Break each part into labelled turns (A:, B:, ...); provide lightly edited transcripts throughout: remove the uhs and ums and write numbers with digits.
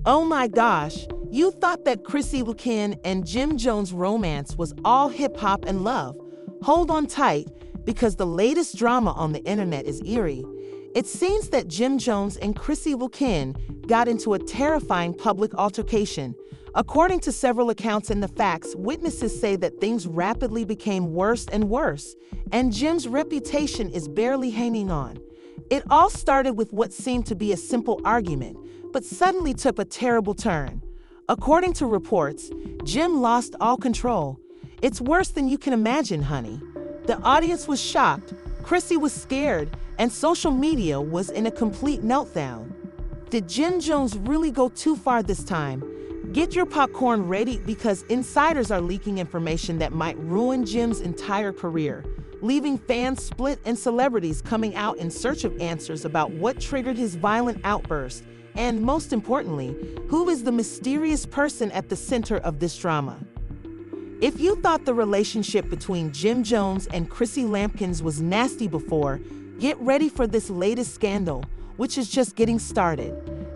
A: Oh my gosh, you thought that Chrissy Lampkin and Jim Jones' romance was all hip-hop and love. Hold on tight, because the latest drama on the internet is eerie. It seems that Jim Jones and Chrissy Lampkin got into a terrifying public altercation. According to several accounts and the facts, witnesses say that things rapidly became worse and worse, and Jim's reputation is barely hanging on. It all started with what seemed to be a simple argument, but suddenly took a terrible turn. According to reports, Jim lost all control. It's worse than you can imagine, honey. The audience was shocked, Chrissy was scared, and social media was in a complete meltdown. Did Jim Jones really go too far this time? Get your popcorn ready because insiders are leaking information that might ruin Jim's entire career, leaving fans split and celebrities coming out in search of answers about what triggered his violent outburst. And most importantly, who is the mysterious person at the center of this drama? If you thought the relationship between Jim Jones and Chrissy Lampkin was nasty before, get ready for this latest scandal, which is just getting started.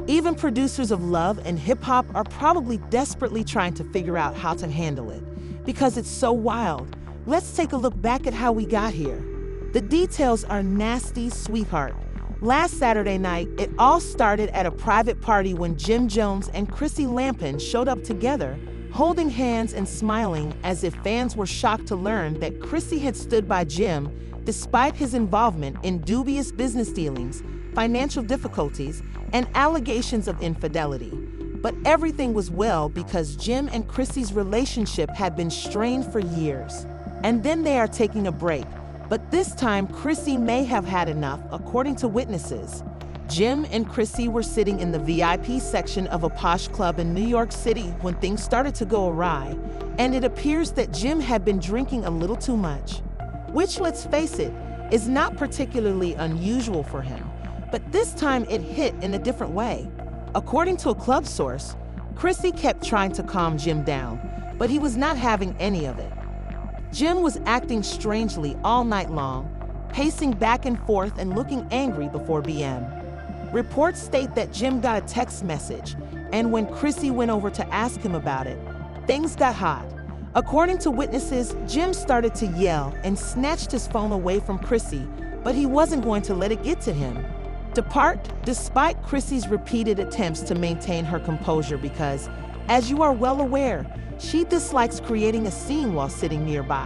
A: Even producers of love and hip-hop are probably desperately trying to figure out how to handle it, because it's so wild. Let's take a look back at how we got here. The details are nasty, sweetheart. Last Saturday night, it all started at a private party when Jim Jones and Chrissy Lampkin showed up together, holding hands and smiling as if fans were shocked to learn that Chrissy had stood by Jim despite his involvement in dubious business dealings, financial difficulties, and allegations of infidelity. But everything was well because Jim and Chrissy's relationship had been strained for years. And then they are taking a break. But this time, Chrissy may have had enough, according to witnesses. Jim and Chrissy were sitting in the VIP section of a posh club in New York City when things started to go awry, and it appears that Jim had been drinking a little too much. Which, let's face it, is not particularly unusual for him, but this time it hit in a different way. According to a club source, Chrissy kept trying to calm Jim down, but he was not having any of it. Jim was acting strangely all night long, pacing back and forth and looking angry before BM. Reports state that Jim got a text message, and when Chrissy went over to ask him about it, things got hot. According to witnesses, Jim started to yell and snatched his phone away from Chrissy, but he wasn't going to let it get to him. Despite Chrissy's repeated attempts to maintain her composure because, as you are well aware, she dislikes creating a scene while sitting nearby.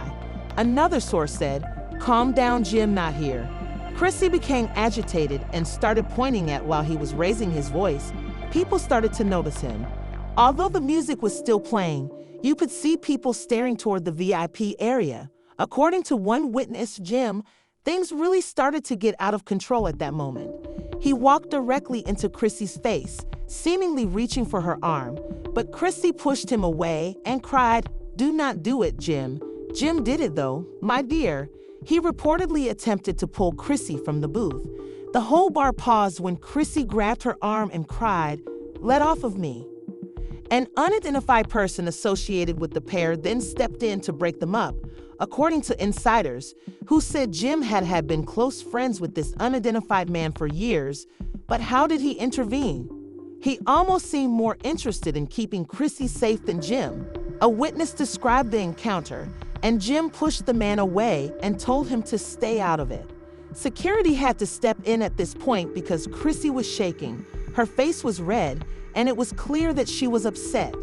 A: Another source said, "Calm down, Jim, not here." Chrissy became agitated and started pointing at while he was raising his voice. People started to notice him. Although the music was still playing, you could see people staring toward the VIP area. According to one witness, Jim, things really started to get out of control at that moment. He walked directly into Chrissy's face, seemingly reaching for her arm, but Chrissy pushed him away and cried, "Do not do it, Jim." Jim did it though, my dear. He reportedly attempted to pull Chrissy from the booth. The whole bar paused when Chrissy grabbed her arm and cried, "Let off of me." An unidentified person associated with the pair then stepped in to break them up, according to insiders, who said Jim had been close friends with this unidentified man for years. But how did he intervene? He almost seemed more interested in keeping Chrissy safe than Jim. A witness described the encounter, and Jim pushed the man away and told him to stay out of it. Security had to step in at this point because Chrissy was shaking, her face was red, and it was clear that she was upset.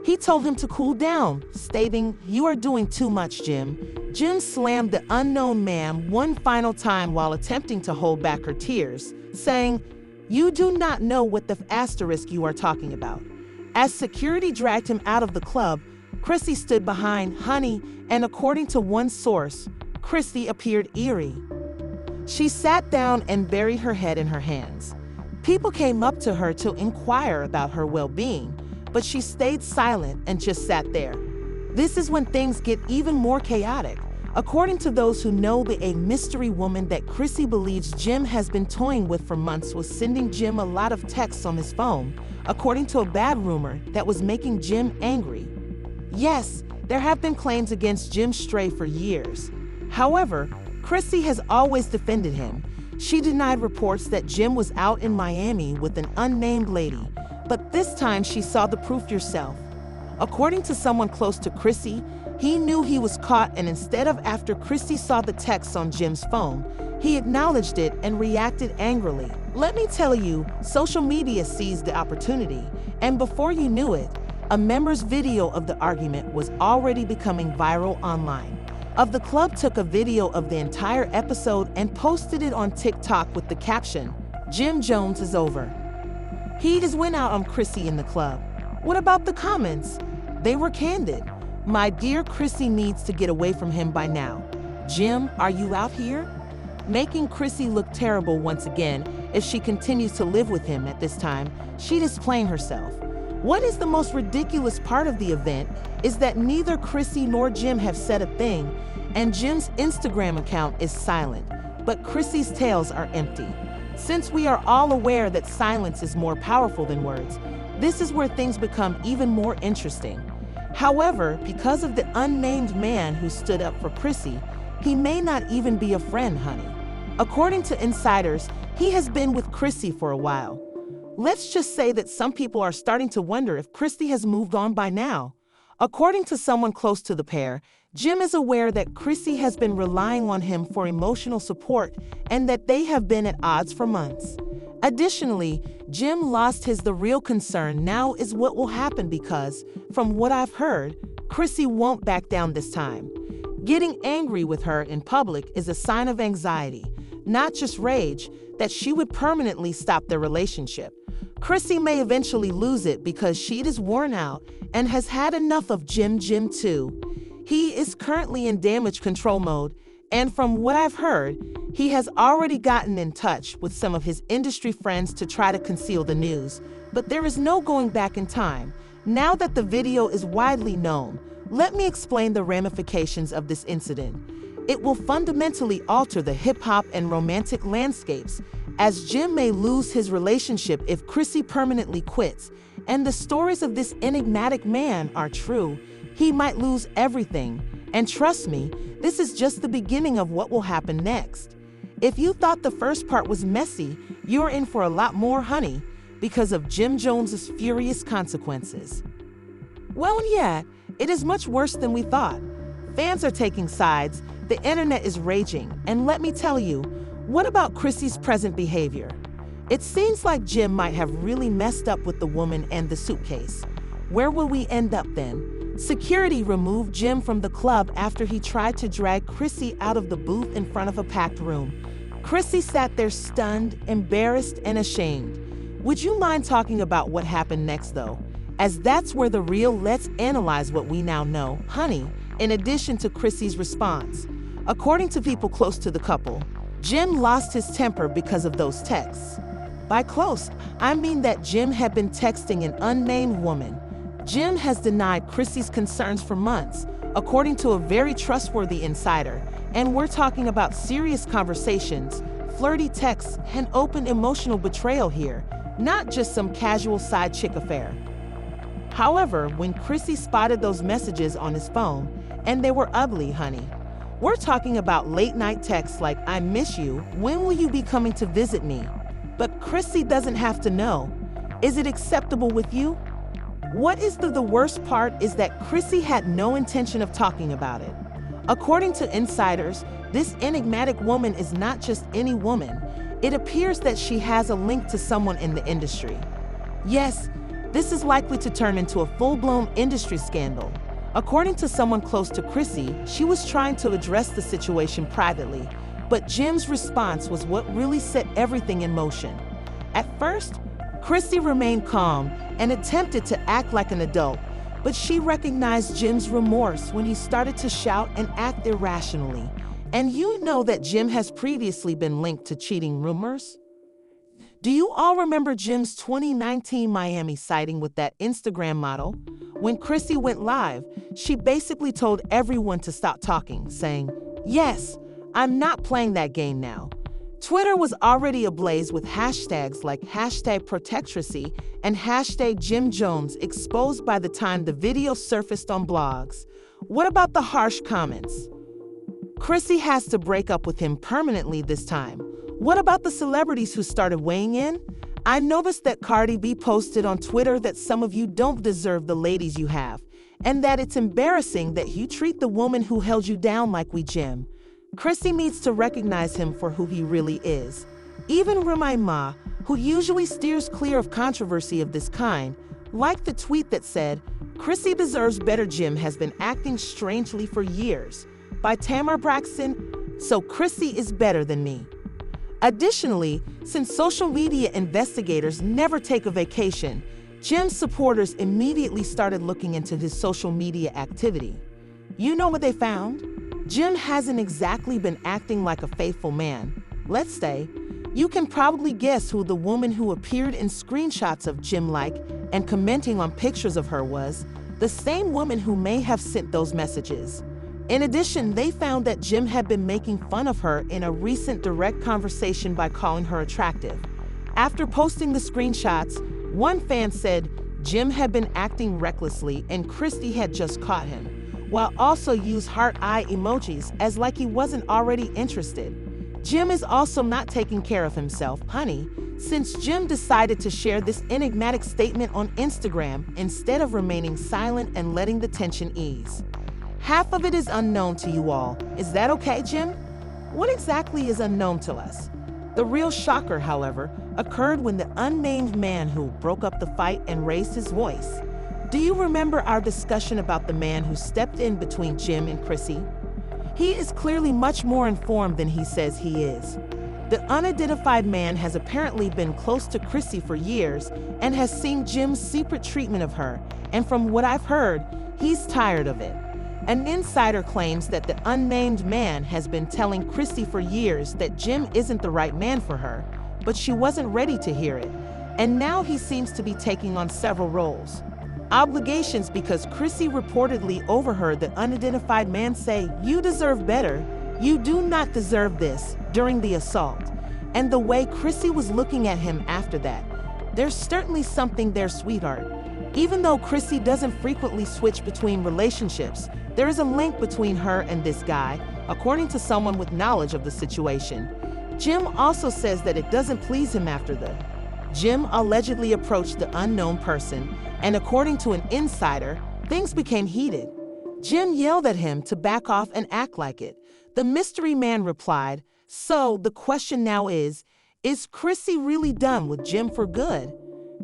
A: He told him to cool down, stating, "You are doing too much, Jim." Jim slammed the unknown man one final time while attempting to hold back her tears, saying, "You do not know what the asterisk you are talking about." As security dragged him out of the club, Chrissy stood behind Honey, and according to one source, Chrissy appeared eerie. She sat down and buried her head in her hands. People came up to her to inquire about her well-being, but she stayed silent and just sat there. This is when things get even more chaotic. According to those who know, a mystery woman that Chrissy believes Jim has been toying with for months was sending Jim a lot of texts on his phone, according to a bad rumor that was making Jim angry. Yes, there have been claims against Jim Stray for years. However, Chrissy has always defended him. She denied reports that Jim was out in Miami with an unnamed lady, But this time she saw the proof yourself. According to someone close to Chrissy, he knew he was caught, and instead of after Chrissy saw the text on Jim's phone, he acknowledged it and reacted angrily. Let me tell you, social media seized the opportunity, and before you knew it, a member's video of the argument was already becoming viral online. The club took a video of the entire episode and posted it on TikTok with the caption, "Jim Jones is over." He just went out on Chrissy in the club. What about the comments? They were candid. "My dear Chrissy needs to get away from him by now. Jim, are you out here?" Making Chrissy look terrible once again. If she continues to live with him at this time, she is playing herself. What is the most ridiculous part of the event is that neither Chrissy nor Jim have said a thing, and Jim's Instagram account is silent, but Chrissy's tales are empty. Since we are all aware that silence is more powerful than words, this is where things become even more interesting. However, because of the unnamed man who stood up for Chrissy, he may not even be a friend, honey. According to insiders, he has been with Chrissy for a while. Let's just say that some people are starting to wonder if Chrissy has moved on by now. According to someone close to the pair, Jim is aware that Chrissy has been relying on him for emotional support and that they have been at odds for months. Additionally, Jim lost his. The real concern now is what will happen because, from what I've heard, Chrissy won't back down this time. Getting angry with her in public is a sign of anxiety, not just rage, that she would permanently stop their relationship. Chrissy may eventually lose it because she is worn out and has had enough of Jim too. He is currently in damage control mode, and from what I've heard, he has already gotten in touch with some of his industry friends to try to conceal the news. But there is no going back in time. Now that the video is widely known, let me explain the ramifications of this incident. It will fundamentally alter the hip-hop and romantic landscapes, as Jim may lose his relationship if Chrissy permanently quits, and the stories of this enigmatic man are true. He might lose everything, and trust me, this is just the beginning of what will happen next. If you thought the first part was messy, you're in for a lot more, honey, because of Jim Jones's furious consequences. Well, yeah, it is much worse than we thought. Fans are taking sides, the internet is raging, and let me tell you, what about Chrissy's present behavior? It seems like Jim might have really messed up with the woman and the suitcase. Where will we end up then? Security removed Jim from the club after he tried to drag Chrissy out of the booth in front of a packed room. Chrissy sat there stunned, embarrassed, and ashamed. Would you mind talking about what happened next, though? As that's where the real let's analyze what we now know, honey, in addition to Chrissy's response. According to people close to the couple, Jim lost his temper because of those texts. By close, I mean that Jim had been texting an unnamed woman. Jim has denied Chrissy's concerns for months, according to a very trustworthy insider, and we're talking about serious conversations, flirty texts, and open emotional betrayal here, not just some casual side chick affair. However, when Chrissy spotted those messages on his phone, and they were ugly, honey. We're talking about late-night texts like, "I miss you, when will you be coming to visit me?" But Chrissy doesn't have to know. Is it acceptable with you? What is the worst part is that Chrissy had no intention of talking about it. According to insiders, this enigmatic woman is not just any woman. It appears that she has a link to someone in the industry. Yes, this is likely to turn into a full-blown industry scandal. According to someone close to Chrissy, she was trying to address the situation privately, but Jim's response was what really set everything in motion. At first, Chrissy remained calm and attempted to act like an adult, but she recognized Jim's remorse when he started to shout and act irrationally. And you know that Jim has previously been linked to cheating rumors? Do you all remember Jim's 2019 Miami sighting with that Instagram model? When Chrissy went live, she basically told everyone to stop talking, saying, "Yes, I'm not playing that game now." Twitter was already ablaze with hashtags like #protectracy and #JimJones exposed by the time the video surfaced on blogs. What about the harsh comments? Chrissy has to break up with him permanently this time. What about the celebrities who started weighing in? I noticed that Cardi B posted on Twitter that some of you don't deserve the ladies you have, and that it's embarrassing that you treat the woman who held you down like we Jim. Chrissy needs to recognize him for who he really is. Even Rumai Ma, who usually steers clear of controversy of this kind, liked the tweet that said, "Chrissy deserves better. Jim has been acting strangely for years," by Tamar Braxton, so Chrissy is better than me. Additionally, since social media investigators never take a vacation, Jim's supporters immediately started looking into his social media activity. You know what they found? Jim hasn't exactly been acting like a faithful man. Let's say, you can probably guess who the woman who appeared in screenshots of Jim and commenting on pictures of her was, the same woman who may have sent those messages. In addition, they found that Jim had been making fun of her in a recent direct conversation by calling her attractive. After posting the screenshots, one fan said Jim had been acting recklessly and Christy had just caught him, while also used heart eye emojis as like he wasn't already interested. Jim is also not taking care of himself, honey, since Jim decided to share this enigmatic statement on Instagram instead of remaining silent and letting the tension ease. Half of it is unknown to you all. Is that okay, Jim? What exactly is unknown to us? The real shocker, however, occurred when the unnamed man who broke up the fight and raised his voice. Do you remember our discussion about the man who stepped in between Jim and Chrissy? He is clearly much more informed than he says he is. The unidentified man has apparently been close to Chrissy for years and has seen Jim's secret treatment of her, and from what I've heard, he's tired of it. An insider claims that the unnamed man has been telling Chrissy for years that Jim isn't the right man for her, but she wasn't ready to hear it, and now he seems to be taking on several roles. Obligations because Chrissy reportedly overheard the unidentified man say, "You deserve better, you do not deserve this," during the assault, and the way Chrissy was looking at him after that. There's certainly something there, sweetheart. Even though Chrissy doesn't frequently switch between relationships, there is a link between her and this guy, according to someone with knowledge of the situation. Jim also says that it doesn't please him after the Jim allegedly approached the unknown person, and according to an insider, things became heated. Jim yelled at him to back off and act like it. The mystery man replied, "So the question now is Chrissy really done with Jim for good?"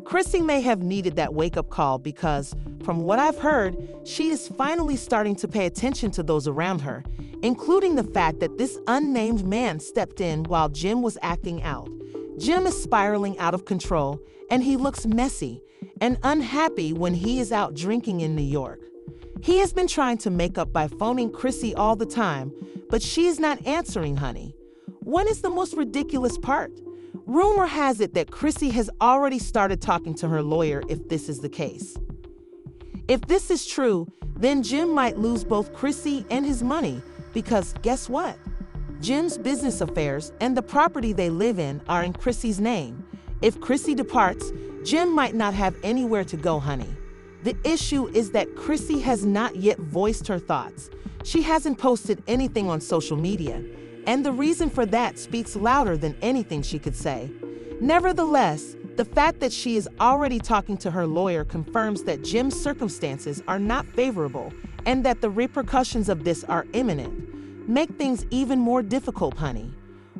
A: Chrissy may have needed that wake-up call because, from what I've heard, she is finally starting to pay attention to those around her, including the fact that this unnamed man stepped in while Jim was acting out. Jim is spiraling out of control, and he looks messy and unhappy when he is out drinking in New York. He has been trying to make up by phoning Chrissy all the time, but she is not answering, honey. What is the most ridiculous part? Rumor has it that Chrissy has already started talking to her lawyer if this is the case. If this is true, then Jim might lose both Chrissy and his money because guess what? Jim's business affairs and the property they live in are in Chrissy's name. If Chrissy departs, Jim might not have anywhere to go, honey. The issue is that Chrissy has not yet voiced her thoughts. She hasn't posted anything on social media, and the reason for that speaks louder than anything she could say. Nevertheless, the fact that she is already talking to her lawyer confirms that Jim's circumstances are not favorable and that the repercussions of this are imminent. Make things even more difficult, honey.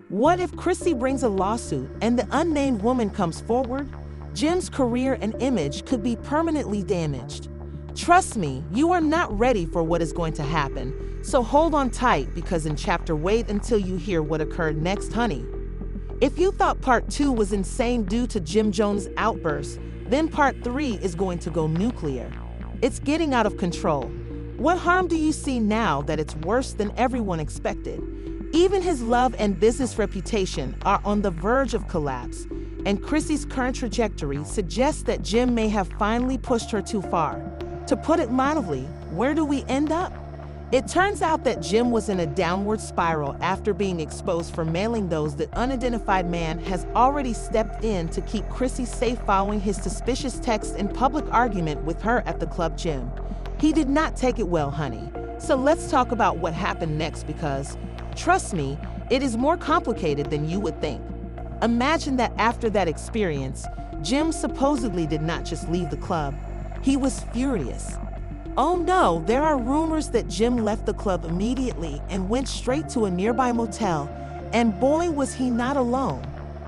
A: What if Chrissy brings a lawsuit and the unnamed woman comes forward? Jim's career and image could be permanently damaged. Trust me, you are not ready for what is going to happen, so hold on tight because in chapter wait until you hear what occurred next, honey. If you thought part 2 was insane due to Jim Jones' outburst, then part 3 is going to go nuclear. It's getting out of control. What harm do you see now that it's worse than everyone expected? Even his love and business reputation are on the verge of collapse, and Chrissy's current trajectory suggests that Jim may have finally pushed her too far. To put it mildly, where do we end up? It turns out that Jim was in a downward spiral after being exposed for mailing those the unidentified man has already stepped in to keep Chrissy safe following his suspicious text and public argument with her at the club gym. He did not take it well, honey. So let's talk about what happened next because, trust me, it is more complicated than you would think. Imagine that after that experience, Jim supposedly did not just leave the club, he was furious. Oh no, there are rumors that Jim left the club immediately and went straight to a nearby motel, and boy was he not alone.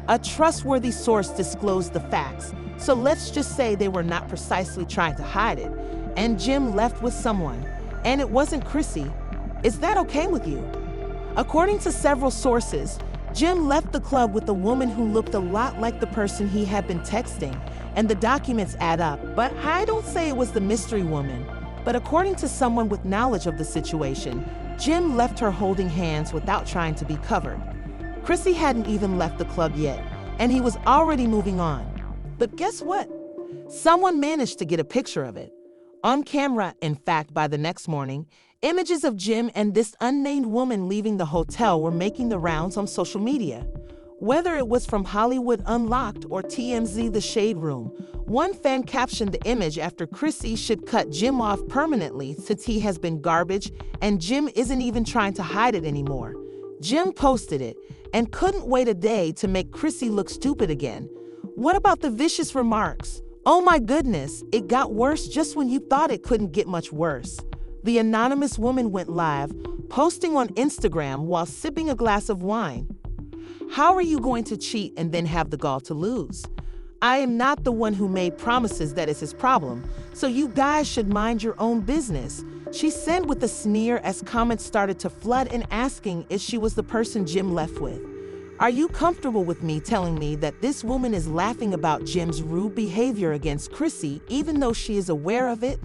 A: A trustworthy source disclosed the facts, so let's just say they were not precisely trying to hide it, and Jim left with someone, and it wasn't Chrissy. Is that okay with you? According to several sources, Jim left the club with a woman who looked a lot like the person he had been texting, and the documents add up, but I don't say it was the mystery woman. But according to someone with knowledge of the situation, Jim left her holding hands without trying to be covered. Chrissy hadn't even left the club yet, and he was already moving on. But guess what? Someone managed to get a picture of it. On camera, in fact, by the next morning, images of Jim and this unnamed woman leaving the hotel were making the rounds on social media. Whether it was from Hollywood Unlocked or TMZ The Shade Room, one fan captioned the image after Chrissy should cut Jim off permanently since he has been garbage and Jim isn't even trying to hide it anymore. Jim posted it and couldn't wait a day to make Chrissy look stupid again. What about the vicious remarks? Oh my goodness, it got worse just when you thought it couldn't get much worse. The anonymous woman went live, posting on Instagram while sipping a glass of wine. How are you going to cheat and then have the gall to lose? I am not the one who made promises that is his problem, so you guys should mind your own business, she said with a sneer as comments started to flood and asking if she was the person Jim left with. Are you comfortable with me telling me that this woman is laughing about Jim's rude behavior against Chrissy even though she is aware of it?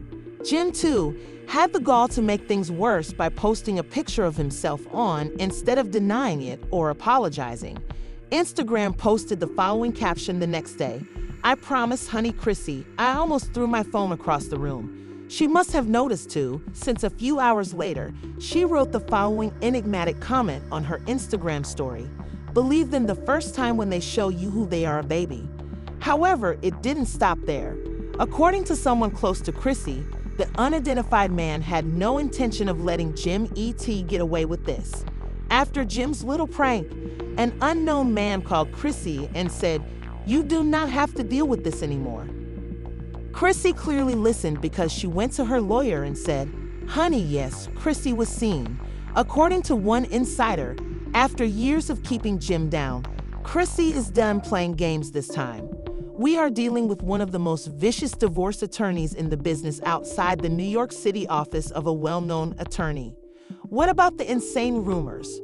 A: Jim, too, had the gall to make things worse by posting a picture of himself on instead of denying it or apologizing. Instagram posted the following caption the next day. I promise, honey Chrissy, I almost threw my phone across the room. She must have noticed too, since a few hours later, she wrote the following enigmatic comment on her Instagram story. Believe them the first time when they show you who they are, baby. However, it didn't stop there. According to someone close to Chrissy, the unidentified man had no intention of letting Jim E.T. get away with this. After Jim's little prank, an unknown man called Chrissy and said, "You do not have to deal with this anymore." Chrissy clearly listened because she went to her lawyer and said, "Honey, yes, Chrissy was seen." According to one insider, after years of keeping Jim down, Chrissy is done playing games this time. We are dealing with one of the most vicious divorce attorneys in the business outside the New York City office of a well-known attorney. What about the insane rumors?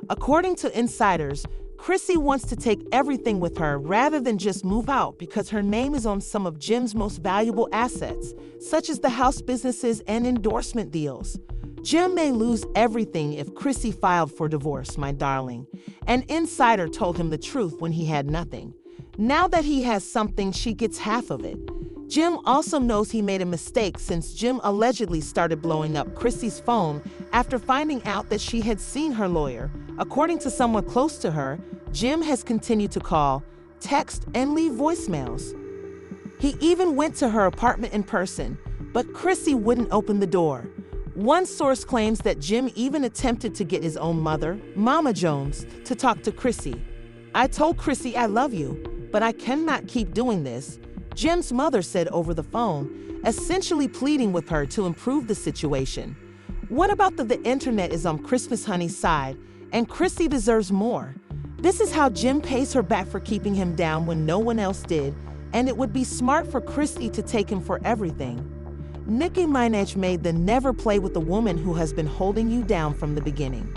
A: According to insiders, Chrissy wants to take everything with her rather than just move out because her name is on some of Jim's most valuable assets, such as the house businesses and endorsement deals. Jim may lose everything if Chrissy filed for divorce, my darling. An insider told him the truth when he had nothing. Now that he has something, she gets half of it. Jim also knows he made a mistake since Jim allegedly started blowing up Chrissy's phone after finding out that she had seen her lawyer. According to someone close to her, Jim has continued to call, text, and leave voicemails. He even went to her apartment in person, but Chrissy wouldn't open the door. One source claims that Jim even attempted to get his own mother, Mama Jones, to talk to Chrissy. I told Chrissy I love you, but I cannot keep doing this, Jim's mother said over the phone, essentially pleading with her to improve the situation. What about the internet is on Christmas Honey's side, and Chrissy deserves more. This is how Jim pays her back for keeping him down when no one else did, and it would be smart for Chrissy to take him for everything. Nicki Minaj made the never play with the woman who has been holding you down from the beginning.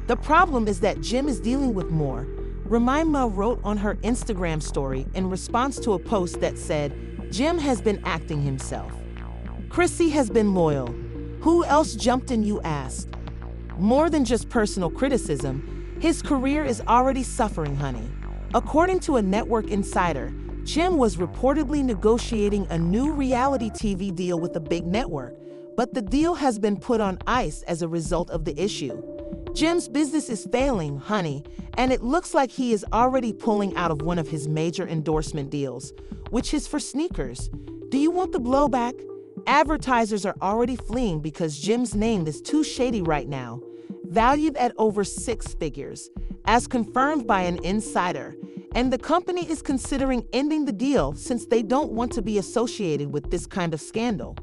A: The problem is that Jim is dealing with more. Remind wrote on her Instagram story in response to a post that said, Jim has been acting himself. Chrissy has been loyal. Who else jumped in, you ask? More than just personal criticism, his career is already suffering, honey. According to a network insider, Jim was reportedly negotiating a new reality TV deal with a big network, but the deal has been put on ice as a result of the issue. Jim's business is failing, honey, and it looks like he is already pulling out of one of his major endorsement deals, which is for sneakers. Do you want the blowback? Advertisers are already fleeing because Jim's name is too shady right now. Valued at over 6 figures. As confirmed by an insider, and the company is considering ending the deal since they don't want to be associated with this kind of scandal.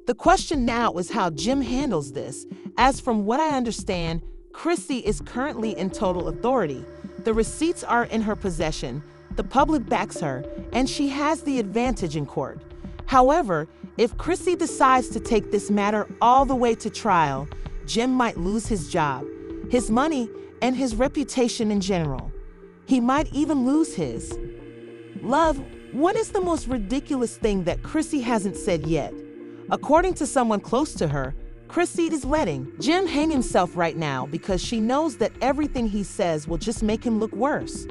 A: The question now is how Jim handles this, as from what I understand, Chrissy is currently in total authority. The receipts are in her possession, the public backs her, and she has the advantage in court. However, if Chrissy decides to take this matter all the way to trial, Jim might lose his job, his money, and his reputation in general. He might even lose his love. What is the most ridiculous thing that Chrissy hasn't said yet? According to someone close to her, Chrissy is letting Jim hang himself right now because she knows that everything he says will just make him look worse.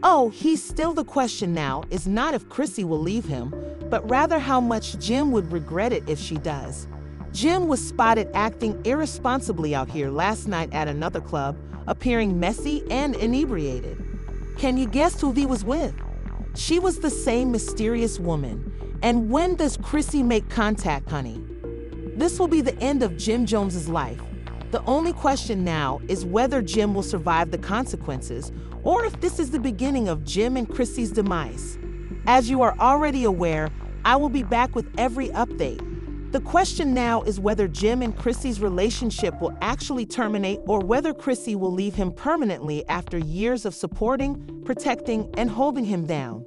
A: Oh, he's still the question now is not if Chrissy will leave him, but rather how much Jim would regret it if she does. Jim was spotted acting irresponsibly out here last night at another club, appearing messy and inebriated. Can you guess who he was with? She was the same mysterious woman. And when does Chrissy make contact, honey? This will be the end of Jim Jones's life. The only question now is whether Jim will survive the consequences or if this is the beginning of Jim and Chrissy's demise. As you are already aware, I will be back with every update. The question now is whether Jim and Chrissy's relationship will actually terminate or whether Chrissy will leave him permanently after years of supporting, protecting, and holding him down.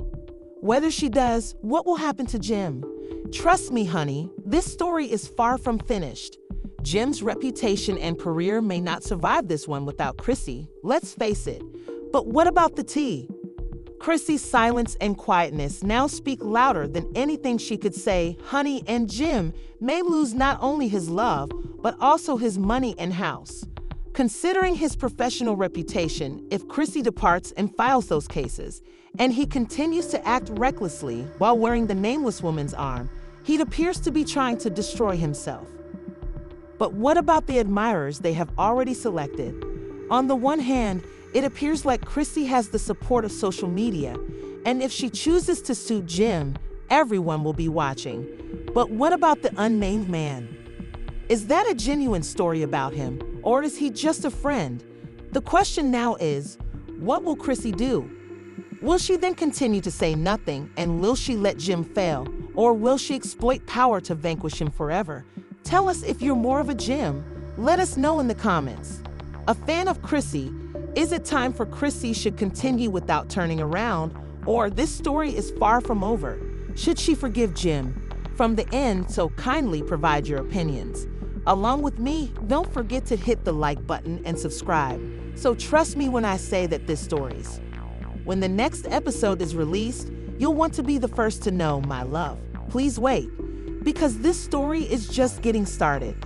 A: Whether she does, what will happen to Jim? Trust me, honey, this story is far from finished. Jim's reputation and career may not survive this one without Chrissy, let's face it. But what about the tea? Chrissy's silence and quietness now speak louder than anything she could say, honey, and Jim may lose not only his love, but also his money and house. Considering his professional reputation, if Chrissy departs and files those cases, and he continues to act recklessly while wearing the nameless woman's arm, he appears to be trying to destroy himself. But what about the admirers they have already selected? On the one hand, it appears like Chrissy has the support of social media, and if she chooses to sue Jim, everyone will be watching. But what about the unnamed man? Is that a genuine story about him, or is he just a friend? The question now is, what will Chrissy do? Will she then continue to say nothing, and will she let Jim fail, or will she exploit power to vanquish him forever? Tell us if you're more of a Jim. Let us know in the comments. A fan of Chrissy, is it time for Chrissy should continue without turning around, or this story is far from over? Should she forgive Jim? From the end, so kindly provide your opinions. Along with me, don't forget to hit the like button and subscribe. So trust me when I say that this story's. When the next episode is released, you'll want to be the first to know, my love. Please wait, because this story is just getting started.